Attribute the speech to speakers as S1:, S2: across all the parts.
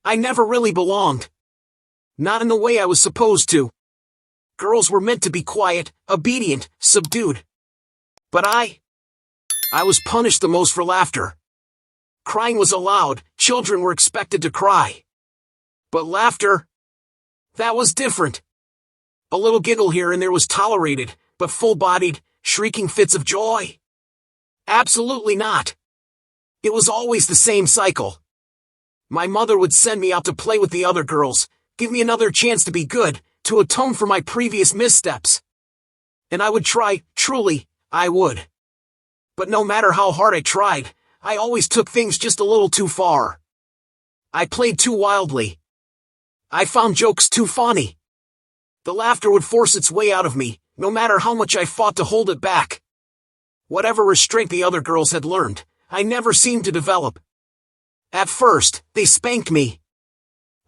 S1: I never really belonged. Not in the way I was supposed to. Girls were meant to be quiet, obedient, subdued. But I was punished the most for laughter. Crying was allowed, children were expected to cry. But laughter? That was different. A little giggle here and there was tolerated, but full-bodied, shrieking fits of joy? Absolutely not. It was always the same cycle. My mother would send me out to play with the other girls, give me another chance to be good, to atone for my previous missteps. And I would try, truly, I would. But no matter how hard I tried, I always took things just a little too far. I played too wildly. I found jokes too funny. The laughter would force its way out of me, no matter how much I fought to hold it back. Whatever restraint the other girls had learned, I never seemed to develop. At first, they spanked me.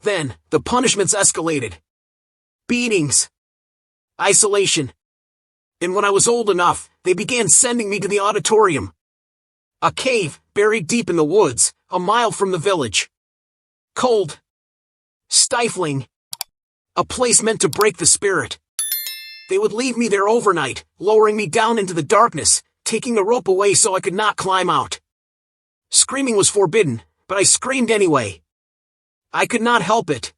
S1: Then, the punishments escalated. Beatings. Isolation. And when I was old enough, they began sending me to the auditorium. A cave, buried deep in the woods, a mile from the village. Cold. Stifling. A place meant to break the spirit. They would leave me there overnight, lowering me down into the darkness, taking the rope away so I could not climb out. Screaming was forbidden, but I screamed anyway. I could not help it.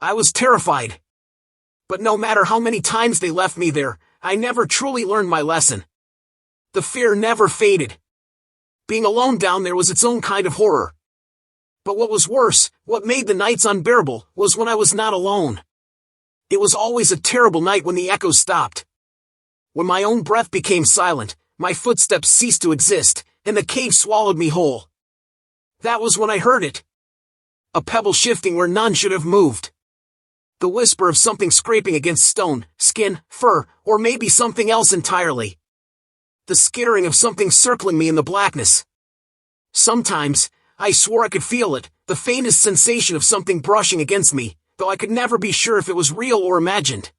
S1: I was terrified. But no matter how many times they left me there, I never truly learned my lesson. The fear never faded. Being alone down there was its own kind of horror. But what was worse, what made the nights unbearable, was when I was not alone. It was always a terrible night when the echoes stopped. When my own breath became silent, my footsteps ceased to exist, and the cave swallowed me whole. That was when I heard it. A pebble shifting where none should have moved. The whisper of something scraping against stone, skin, fur, or maybe something else entirely. The skittering of something circling me in the blackness. Sometimes, I swore I could feel it, the faintest sensation of something brushing against me, though I could never be sure if it was real or imagined.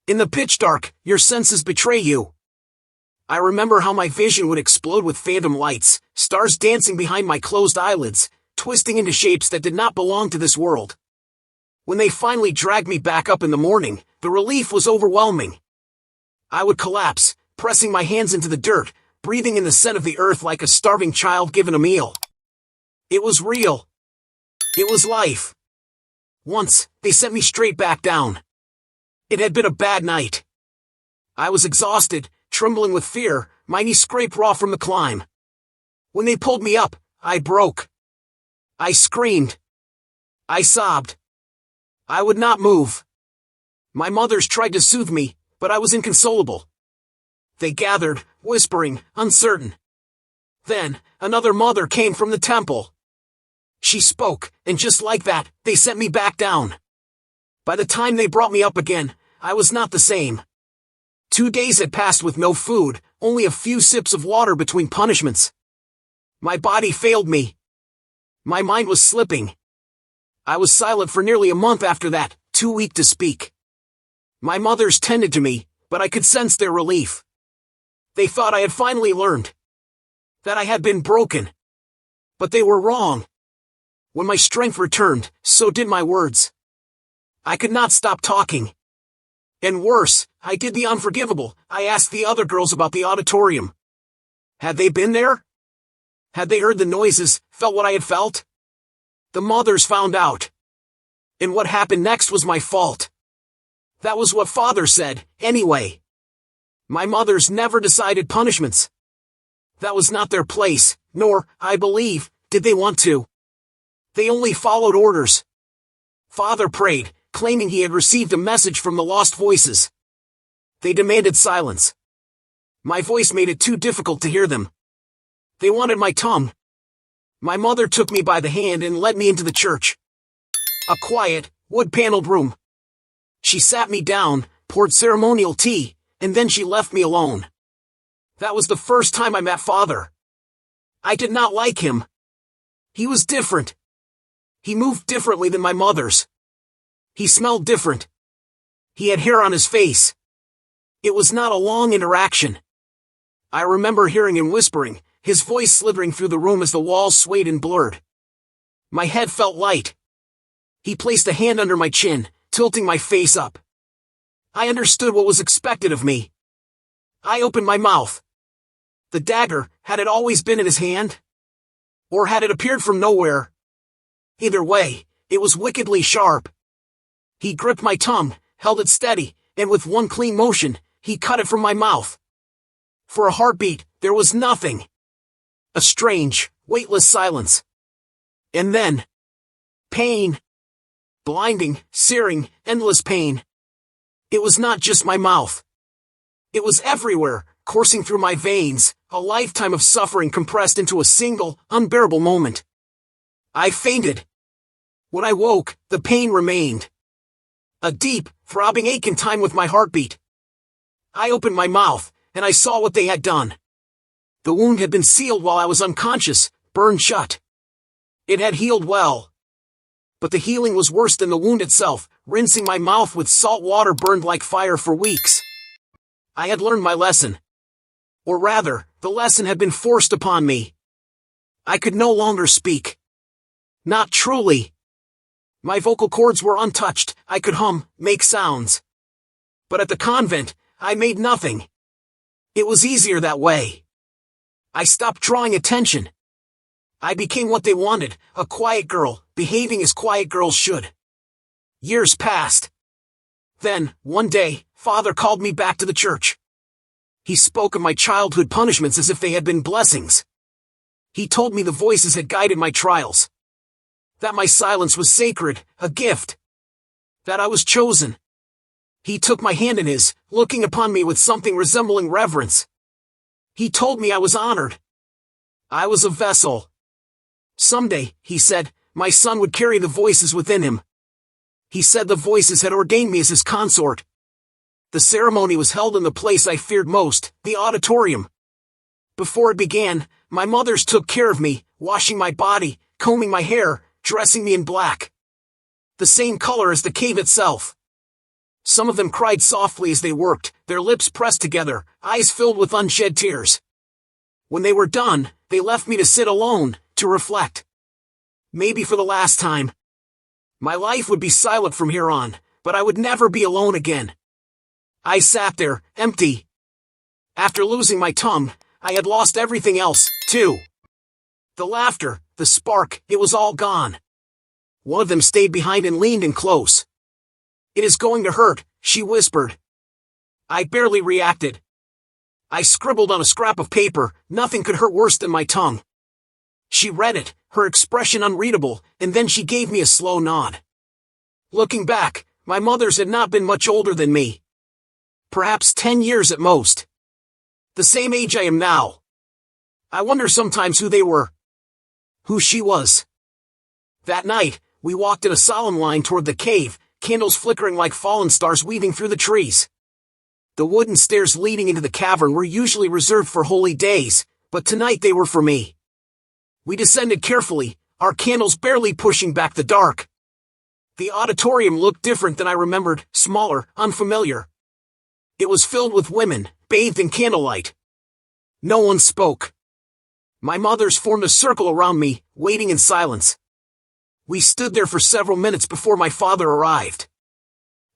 S1: In the pitch dark, your senses betray you. I remember how my vision would explode with phantom lights, stars dancing behind my closed eyelids, twisting into shapes that did not belong to this world. When they finally dragged me back up in the morning, the relief was overwhelming. I would collapse, pressing my hands into the dirt, breathing in the scent of the earth like a starving child given a meal. It was real. It was life. Once, they sent me straight back down. It had been a bad night. I was exhausted, trembling with fear, my knees scraped raw from the climb. When they pulled me up, I broke. I screamed. I sobbed. I would not move. My mothers tried to soothe me, but I was inconsolable. They gathered, whispering, uncertain. Then, another mother came from the temple. She spoke, and just like that, they sent me back down. By the time they brought me up again, I was not the same. 2 days had passed with no food, only a few sips of water between punishments. My body failed me. My mind was slipping. I was silent for nearly a month after that, too weak to speak. My mothers tended to me, but I could sense their relief. They thought I had finally learned. That I had been broken. But they were wrong. When my strength returned, so did my words. I could not stop talking. And worse, I did the unforgivable. I asked the other girls about the auditorium. Had they been there? Had they heard the noises, felt what I had felt? The mothers found out. And what happened next was my fault. That was what Father said, anyway. My mothers never decided punishments. That was not their place, nor, I believe, did they want to. They only followed orders. Father prayed, claiming he had received a message from the lost voices. They demanded silence. My voice made it too difficult to hear them. They wanted my tongue. My mother took me by the hand and led me into the church. A quiet, wood-paneled room. She sat me down, poured ceremonial tea, and then she left me alone. That was the first time I met Father. I did not like him. He was different. He moved differently than my mother's. He smelled different. He had hair on his face. It was not a long interaction. I remember hearing him whispering, his voice slithering through the room as the walls swayed and blurred. My head felt light, He placed a hand under my chin, tilting my face up. I understood what was expected of me. I opened my mouth. The dagger, had it always been in his hand? Or had it appeared from nowhere? Either way, it was wickedly sharp. He gripped my tongue, held it steady, and with one clean motion, he cut it from my mouth. For a heartbeat, there was nothing. A strange, weightless silence. And then, pain. Blinding, searing, endless pain. It was not just my mouth. It was everywhere, coursing through my veins, a lifetime of suffering compressed into a single, unbearable moment. I fainted. When I woke, the pain remained. A deep, throbbing ache in time with my heartbeat. I opened my mouth, and I saw what they had done. The wound had been sealed while I was unconscious, burned shut. It had healed well. But the healing was worse than the wound itself, rinsing my mouth with salt water burned like fire for weeks. I had learned my lesson. Or rather, the lesson had been forced upon me. I could no longer speak. Not truly. My vocal cords were untouched, I could hum, make sounds. But at the convent, I made nothing. It was easier that way. I stopped drawing attention. I became what they wanted, a quiet girl, behaving as quiet girls should. Years passed. Then, one day, Father called me back to the church. He spoke of my childhood punishments as if they had been blessings. He told me the voices had guided my trials. That my silence was sacred, a gift. That I was chosen. He took my hand in his, looking upon me with something resembling reverence. He told me I was honored. I was a vessel. Someday, he said, my son would carry the voices within him. He said the voices had ordained me as his consort. The ceremony was held in the place I feared most, the auditorium. Before it began, my mothers took care of me, washing my body, combing my hair, dressing me in black. The same color as the cave itself. Some of them cried softly as they worked, their lips pressed together, eyes filled with unshed tears. When they were done, they left me to sit alone, to reflect. Maybe for the last time. My life would be silent from here on, but I would never be alone again. I sat there, empty. After losing my tongue, I had lost everything else, too. The laughter, the spark, it was all gone. One of them stayed behind and leaned in close. It is going to hurt, she whispered. I barely reacted. I scribbled on a scrap of paper, nothing could hurt worse than my tongue. She read it, her expression unreadable, and then she gave me a slow nod. Looking back, my mothers had not been much older than me. Perhaps 10 years at most. The same age I am now. I wonder sometimes who they were. Who she was. That night, we walked in a solemn line toward the cave, candles flickering like fallen stars weaving through the trees. The wooden stairs leading into the cavern were usually reserved for holy days, but tonight they were for me. We descended carefully, our candles barely pushing back the dark. The auditorium looked different than I remembered, smaller, unfamiliar. It was filled with women, bathed in candlelight. No one spoke. My mothers formed a circle around me, waiting in silence. We stood there for several minutes before my father arrived.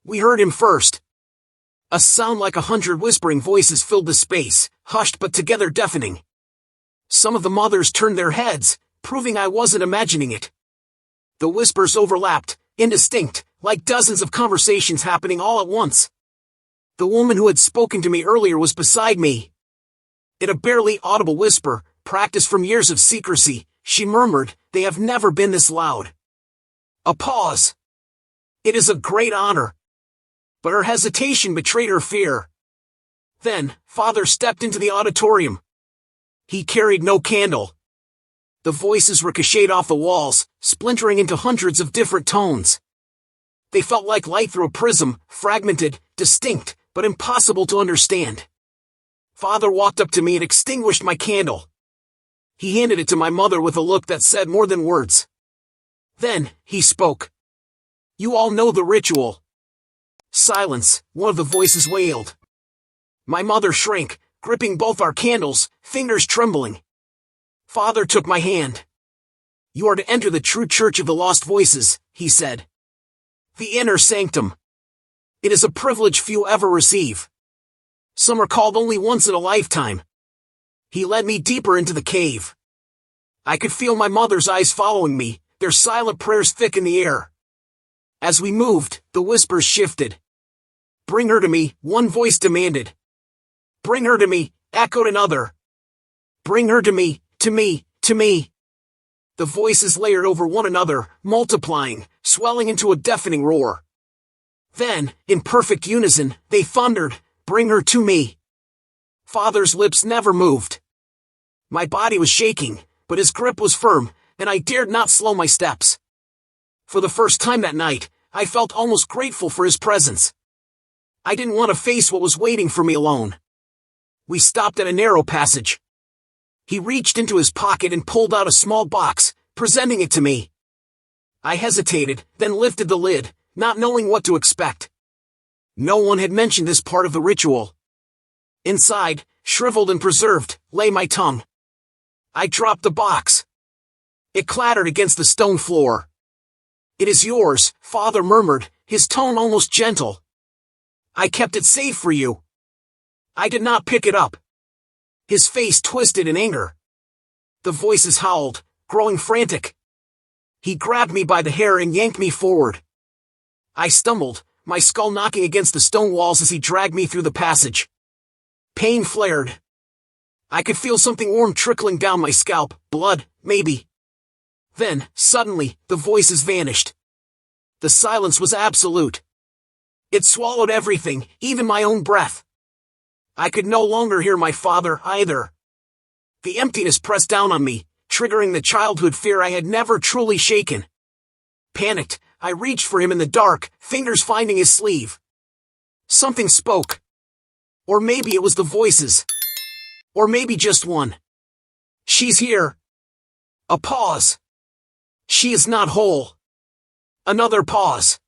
S1: We heard him first. A sound like 100 whispering voices filled the space, hushed but together deafening. Some of the mothers turned their heads, proving I wasn't imagining it. The whispers overlapped, indistinct, like dozens of conversations happening all at once. The woman who had spoken to me earlier was beside me. In a barely audible whisper, practiced from years of secrecy, she murmured, "They have never been this loud." A pause. It is a great honor. But her hesitation betrayed her fear. Then, Father stepped into the auditorium. He carried no candle. The voices ricocheted off the walls, splintering into hundreds of different tones. They felt like light through a prism, fragmented, distinct, but impossible to understand. Father walked up to me and extinguished my candle. He handed it to my mother with a look that said more than words. Then, he spoke. "You all know the ritual." Silence, one of the voices wailed. My mother shrank, gripping both our candles, fingers trembling. Father took my hand. "You are to enter the true church of the lost voices," he said. The inner sanctum. It is a privilege few ever receive. Some are called only once in a lifetime. He led me deeper into the cave. I could feel my mother's eyes following me, their silent prayers thick in the air. As we moved, the whispers shifted. "Bring her to me," one voice demanded. "Bring her to me," echoed another. "Bring her to me, to me, to me." The voices layered over one another, multiplying, swelling into a deafening roar. Then, in perfect unison, they thundered, "Bring her to me." Father's lips never moved. My body was shaking, but his grip was firm, and I dared not slow my steps. For the first time that night, I felt almost grateful for his presence. I didn't want to face what was waiting for me alone. We stopped at a narrow passage. He reached into his pocket and pulled out a small box, presenting it to me. I hesitated, then lifted the lid, not knowing what to expect. No one had mentioned this part of the ritual. Inside, shriveled and preserved, lay my tongue. I dropped the box. It clattered against the stone floor. "It is yours," Father murmured, his tone almost gentle. "I kept it safe for you." I did not pick it up. His face twisted in anger. The voices howled, growing frantic. He grabbed me by the hair and yanked me forward. I stumbled, my skull knocking against the stone walls as he dragged me through the passage. Pain flared. I could feel something warm trickling down my scalp, blood, maybe. Then, suddenly, the voices vanished. The silence was absolute. It swallowed everything, even my own breath. I could no longer hear my father, either. The emptiness pressed down on me, triggering the childhood fear I had never truly shaken. Panicked, I reached for him in the dark, fingers finding his sleeve. Something spoke. Or maybe it was the voices. Or maybe just one. "She's here." A pause. "She is not whole." Another pause.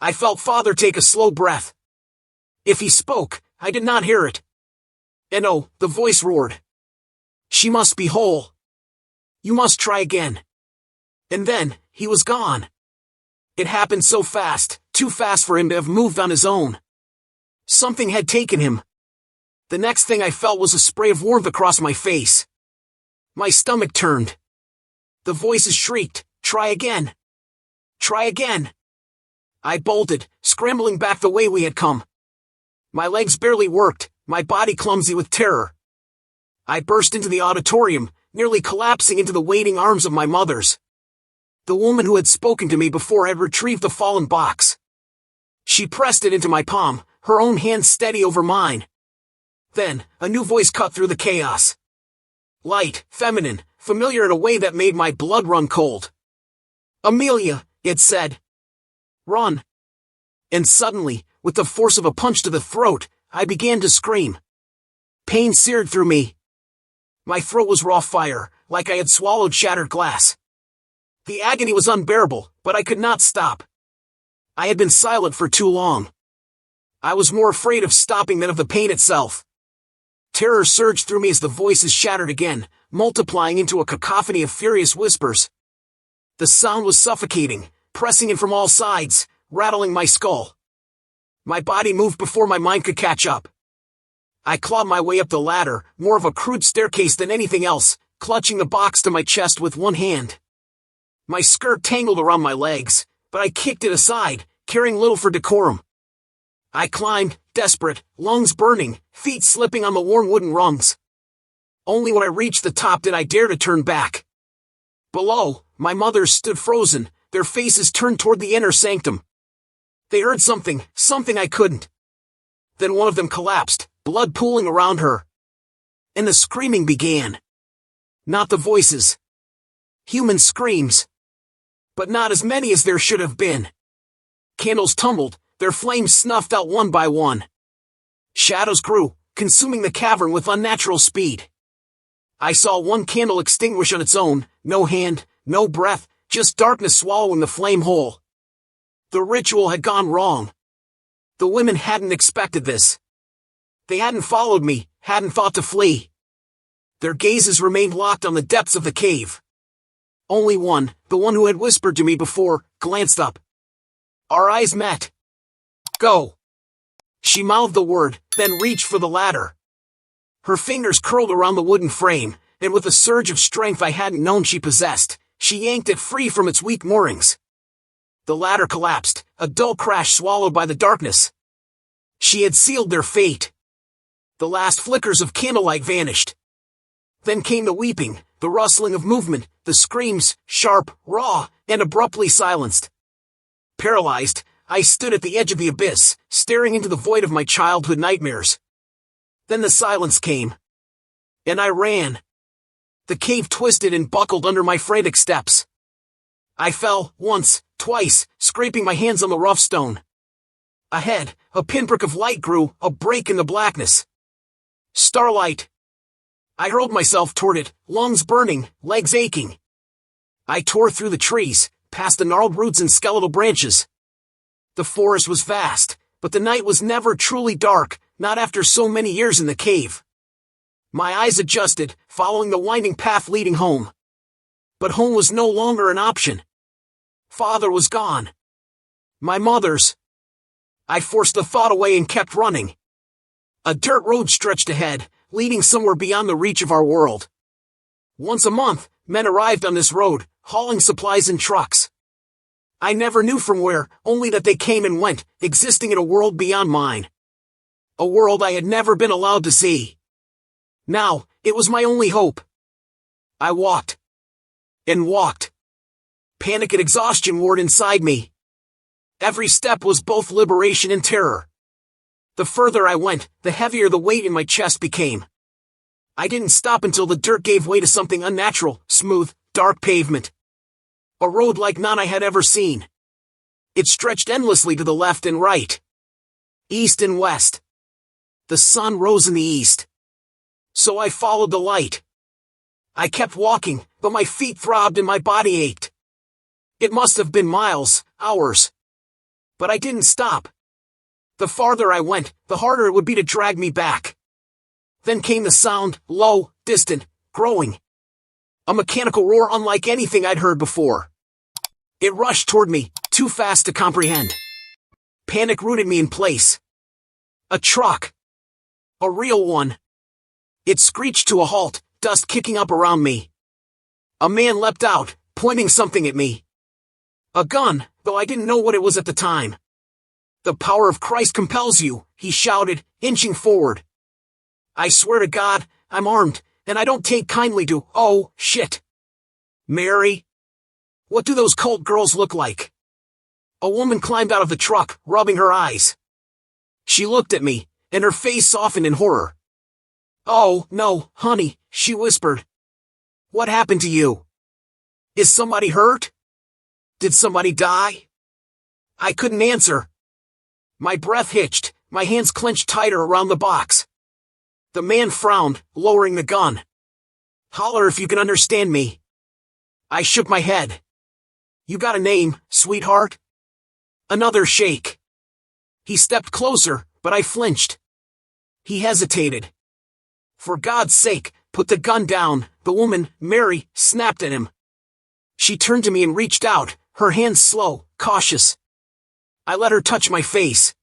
S1: I felt Father take a slow breath. If he spoke, I did not hear it. And oh, the voice roared. "She must be whole. You must try again." And then, he was gone. It happened so fast, too fast for him to have moved on his own. Something had taken him. The next thing I felt was a spray of warmth across my face. My stomach turned. The voices shrieked, "Try again. Try again." I bolted, scrambling back the way we had come. My legs barely worked, my body clumsy with terror. I burst into the auditorium, nearly collapsing into the waiting arms of my mother's. The woman who had spoken to me before had retrieved the fallen box. She pressed it into my palm, her own hand steady over mine. Then, a new voice cut through the chaos. Light, feminine, familiar in a way that made my blood run cold. "Amelia," it said. "Run." And suddenly, with the force of a punch to the throat, I began to scream. Pain seared through me. My throat was raw fire, like I had swallowed shattered glass. The agony was unbearable, but I could not stop. I had been silent for too long. I was more afraid of stopping than of the pain itself. Terror surged through me as the voices shattered again, multiplying into a cacophony of furious whispers. The sound was suffocating, pressing in from all sides, rattling my skull. My body moved before my mind could catch up. I clawed my way up the ladder, more of a crude staircase than anything else, clutching the box to my chest with one hand. My skirt tangled around my legs, but I kicked it aside, caring little for decorum. I climbed, desperate, lungs burning, feet slipping on the worn wooden rungs. Only when I reached the top did I dare to turn back. Below, my mothers stood frozen, their faces turned toward the inner sanctum. They heard something I couldn't. Then one of them collapsed, blood pooling around her. And the screaming began. Not the voices. Human screams. But not as many as there should have been. Candles tumbled, their flames snuffed out one by one. Shadows grew, consuming the cavern with unnatural speed. I saw one candle extinguish on its own, no hand, no breath, just darkness swallowing the flame whole. The ritual had gone wrong. The women hadn't expected this. They hadn't followed me, hadn't thought to flee. Their gazes remained locked on the depths of the cave. Only one, the one who had whispered to me before, glanced up. Our eyes met. Go. She mouthed the word, then reached for the ladder. Her fingers curled around the wooden frame, and with a surge of strength I hadn't known she possessed, she yanked it free from its weak moorings. The ladder collapsed, a dull crash swallowed by the darkness. She had sealed their fate. The last flickers of candlelight vanished. Then came the weeping, the rustling of movement, the screams, sharp, raw, and abruptly silenced. Paralyzed, I stood at the edge of the abyss, staring into the void of my childhood nightmares. Then the silence came. And I ran. The cave twisted and buckled under my frantic steps. I fell, once, twice, scraping my hands on the rough stone. Ahead, a pinprick of light grew, a break in the blackness. Starlight. I hurled myself toward it, lungs burning, legs aching. I tore through the trees, past the gnarled roots and skeletal branches. The forest was vast, but the night was never truly dark, not after so many years in the cave. My eyes adjusted, following the winding path leading home. But home was no longer an option. Father was gone. My mother's. I forced the thought away and kept running. A dirt road stretched ahead, leading somewhere beyond the reach of our world. Once a month, men arrived on this road, hauling supplies in trucks. I never knew from where, only that they came and went, existing in a world beyond mine. A world I had never been allowed to see. Now, it was my only hope. I walked. And walked. Panic and exhaustion warred inside me. Every step was both liberation and terror. The further I went, the heavier the weight in my chest became. I didn't stop until the dirt gave way to something unnatural, smooth, dark pavement. A road like none I had ever seen. It stretched endlessly to the left and right. East and west. The sun rose in the east. So I followed the light. I kept walking, but my feet throbbed and my body ached. It must have been miles, hours. But I didn't stop. The farther I went, the harder it would be to drag me back. Then came the sound, low, distant, growing. A mechanical roar unlike anything I'd heard before. It rushed toward me, too fast to comprehend. Panic rooted me in place. A truck. A real one. It screeched to a halt, dust kicking up around me. A man leapt out, pointing something at me. A gun, though I didn't know what it was at the time. The power of Christ compels you, he shouted, inching forward. I swear to God, I'm armed, and I don't take kindly to, oh, shit. Mary? What do those cult girls look like? A woman climbed out of the truck, rubbing her eyes. She looked at me, and her face softened in horror. Oh, no, honey, she whispered. What happened to you? Is somebody hurt? Did somebody die? I couldn't answer. My breath hitched, my hands clenched tighter around the box. The man frowned, lowering the gun. Holler if you can understand me. I shook my head. You got a name, sweetheart? Another shake. He stepped closer, but I flinched. He hesitated. For God's sake, put the gun down, the woman, Mary, snapped at him. She turned to me and reached out, her hands slow, cautious. I let her touch my face.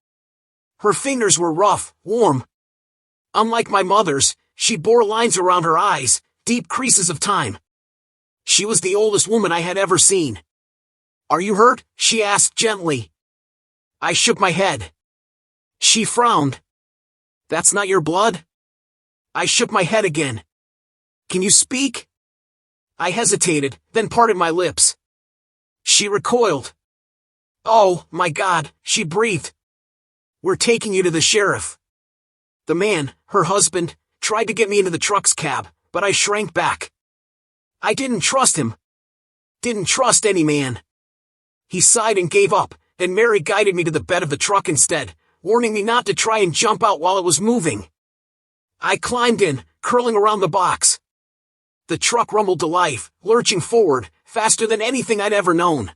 S1: Her fingers were rough, warm. Unlike my mother's, she bore lines around her eyes, deep creases of time. She was the oldest woman I had ever seen. Are you hurt? She asked gently. I shook my head. She frowned. That's not your blood? I shook my head again. Can you speak? I hesitated, then parted my lips. She recoiled. Oh, my God, she breathed. We're taking you to the sheriff. The man, her husband, tried to get me into the truck's cab, but I shrank back. I didn't trust him. Didn't trust any man. He sighed and gave up, and Mary guided me to the bed of the truck instead, warning me not to try and jump out while it was moving. I climbed in, curling around the box. The truck rumbled to life, lurching forward, faster than anything I'd ever known.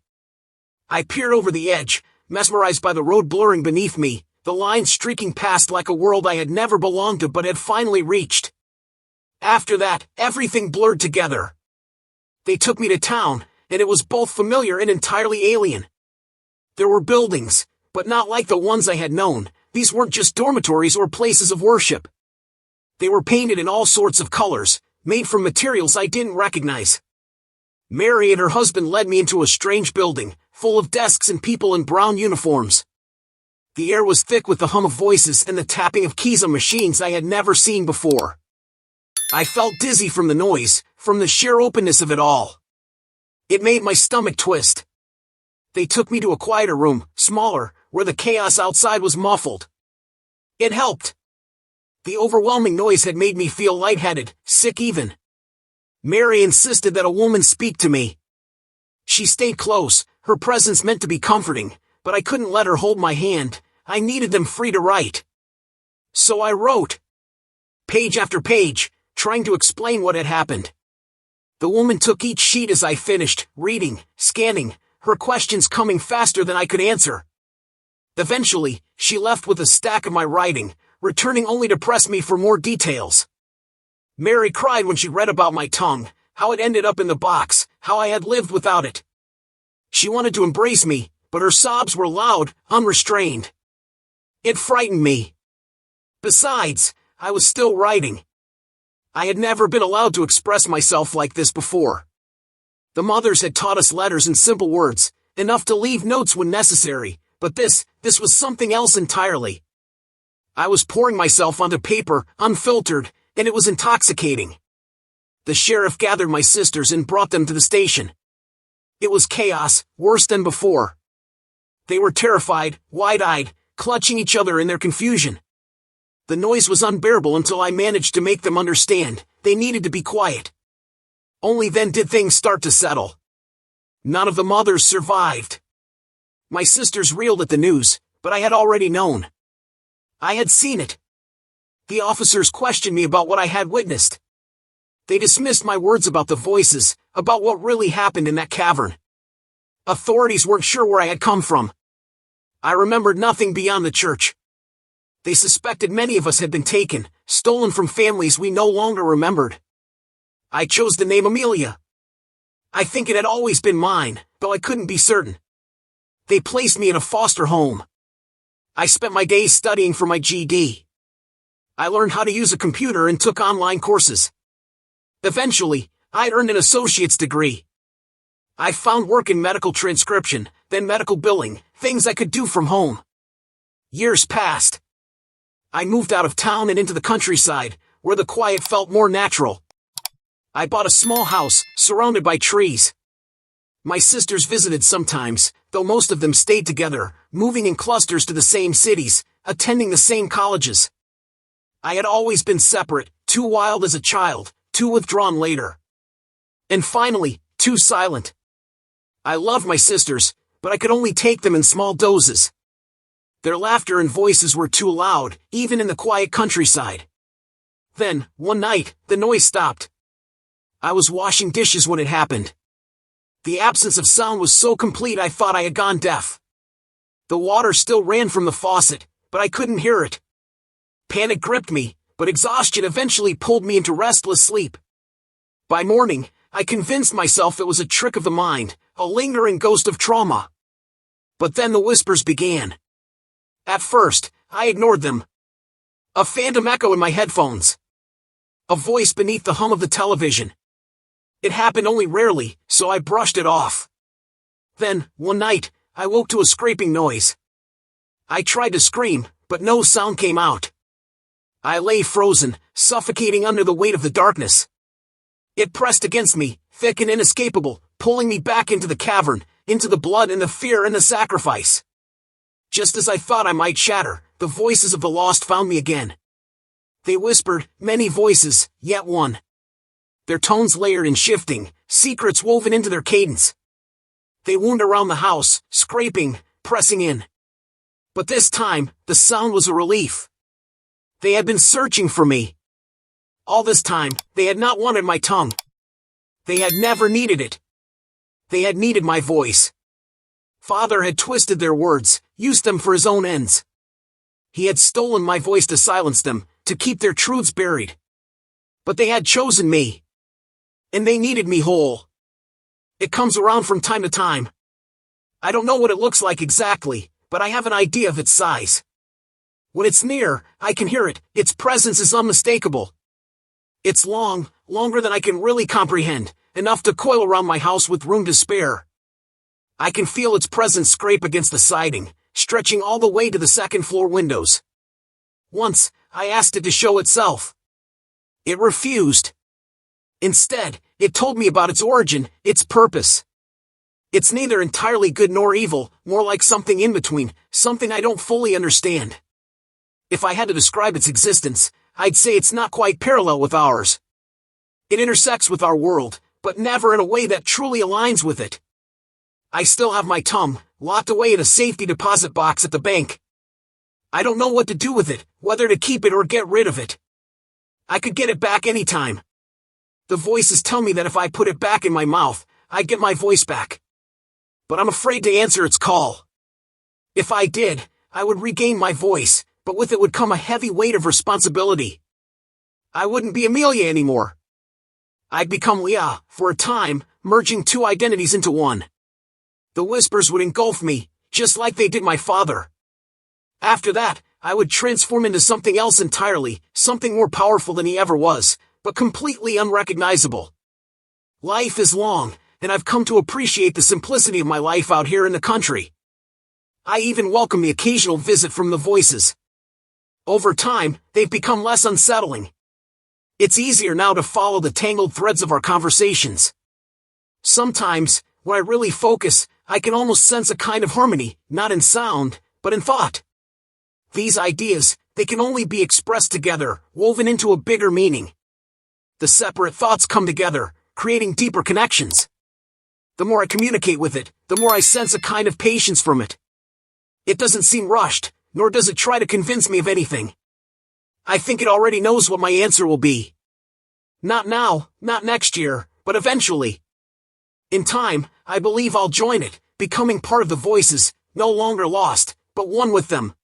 S1: I peered over the edge, mesmerized by the road blurring beneath me, the lines streaking past like a world I had never belonged to but had finally reached. After that, everything blurred together. They took me to town, and it was both familiar and entirely alien. There were buildings, but not like the ones I had known. These weren't just dormitories or places of worship. They were painted in all sorts of colors, made from materials I didn't recognize. Mary and her husband led me into a strange building, full of desks and people in brown uniforms. The air was thick with the hum of voices and the tapping of keys on machines I had never seen before. I felt dizzy from the noise, from the sheer openness of it all. It made my stomach twist. They took me to a quieter room, smaller, where the chaos outside was muffled. It helped. The overwhelming noise had made me feel lightheaded, sick even. Mary insisted that a woman speak to me. She stayed close, her presence meant to be comforting, but I couldn't let her hold my hand. I needed them free to write. So I wrote. Page after page, trying to explain what had happened. The woman took each sheet as I finished, reading, scanning, her questions coming faster than I could answer. Eventually, she left with a stack of my writing, returning only to press me for more details. Mary cried when she read about my tongue, how it ended up in the box, how I had lived without it. She wanted to embrace me, but her sobs were loud, unrestrained. It frightened me. Besides, I was still writing. I had never been allowed to express myself like this before. The mothers had taught us letters in simple words, enough to leave notes when necessary, but this was something else entirely. I was pouring myself onto paper, unfiltered, and it was intoxicating. The sheriff gathered my sisters and brought them to the station. It was chaos, worse than before. They were terrified, wide-eyed, clutching each other in their confusion. The noise was unbearable until I managed to make them understand they needed to be quiet. Only then did things start to settle. None of the mothers survived. My sisters reeled at the news, but I had already known. I had seen it. The officers questioned me about what I had witnessed. They dismissed my words about the voices, about what really happened in that cavern. Authorities weren't sure where I had come from. I remembered nothing beyond the church. They suspected many of us had been taken, stolen from families we no longer remembered. I chose the name Amelia. I think it had always been mine, though I couldn't be certain. They placed me in a foster home. I spent my days studying for my GED. I learned how to use a computer and took online courses. Eventually, I earned an associate's degree. I found work in medical transcription, then medical billing, things I could do from home. Years passed. I moved out of town and into the countryside, where the quiet felt more natural. I bought a small house, surrounded by trees. My sisters visited sometimes, though most of them stayed together, moving in clusters to the same cities, attending the same colleges. I had always been separate, too wild as a child, too withdrawn later. And finally, too silent. I loved my sisters, but I could only take them in small doses. Their laughter and voices were too loud, even in the quiet countryside. Then, one night, the noise stopped. I was washing dishes when it happened. The absence of sound was so complete I thought I had gone deaf. The water still ran from the faucet, but I couldn't hear it. Panic gripped me, but exhaustion eventually pulled me into restless sleep. By morning, I convinced myself it was a trick of the mind, a lingering ghost of trauma. But then the whispers began. At first, I ignored them. A phantom echo in my headphones. A voice beneath the hum of the television. It happened only rarely, so I brushed it off. Then, one night, I woke to a scraping noise. I tried to scream, but no sound came out. I lay frozen, suffocating under the weight of the darkness. It pressed against me, thick and inescapable, pulling me back into the cavern, into the blood and the fear and the sacrifice. Just as I thought I might shatter, the voices of the lost found me again. They whispered, many voices, yet one. Their tones layered and shifting, secrets woven into their cadence. They wound around the house, scraping, pressing in. But this time, the sound was a relief. They had been searching for me. All this time, they had not wanted my tongue. They had never needed it. They had needed my voice. Father had twisted their words, used them for his own ends. He had stolen my voice to silence them, to keep their truths buried. But they had chosen me. And they needed me whole. It comes around from time to time. I don't know what it looks like exactly, but I have an idea of its size. When it's near, I can hear it. Its presence is unmistakable. It's long, longer than I can really comprehend, enough to coil around my house with room to spare. I can feel its presence scrape against the siding, stretching all the way to the second-floor windows. Once, I asked it to show itself. It refused. Instead, it told me about its origin, its purpose. It's neither entirely good nor evil, more like something in between, something I don't fully understand. If I had to describe its existence, I'd say it's not quite parallel with ours. It intersects with our world, but never in a way that truly aligns with it. I still have my tongue, locked away in a safety deposit box at the bank. I don't know what to do with it, whether to keep it or get rid of it. I could get it back anytime. The voices tell me that if I put it back in my mouth, I'd get my voice back. But I'm afraid to answer its call. If I did, I would regain my voice, but with it would come a heavy weight of responsibility. I wouldn't be Amelia anymore. I'd become Leah, for a time, merging two identities into one. The whispers would engulf me, just like they did my father. After that, I would transform into something else entirely, something more powerful than he ever was, but completely unrecognizable. Life is long, and I've come to appreciate the simplicity of my life out here in the country. I even welcome the occasional visit from the voices. Over time, they've become less unsettling. It's easier now to follow the tangled threads of our conversations. Sometimes, when I really focus, I can almost sense a kind of harmony, not in sound, but in thought. These ideas, they can only be expressed together, woven into a bigger meaning. The separate thoughts come together, creating deeper connections. The more I communicate with it, the more I sense a kind of patience from it. It doesn't seem rushed, nor does it try to convince me of anything. I think it already knows what my answer will be. Not now, not next year, but eventually. In time, I believe I'll join it, becoming part of the voices, no longer lost, but one with them.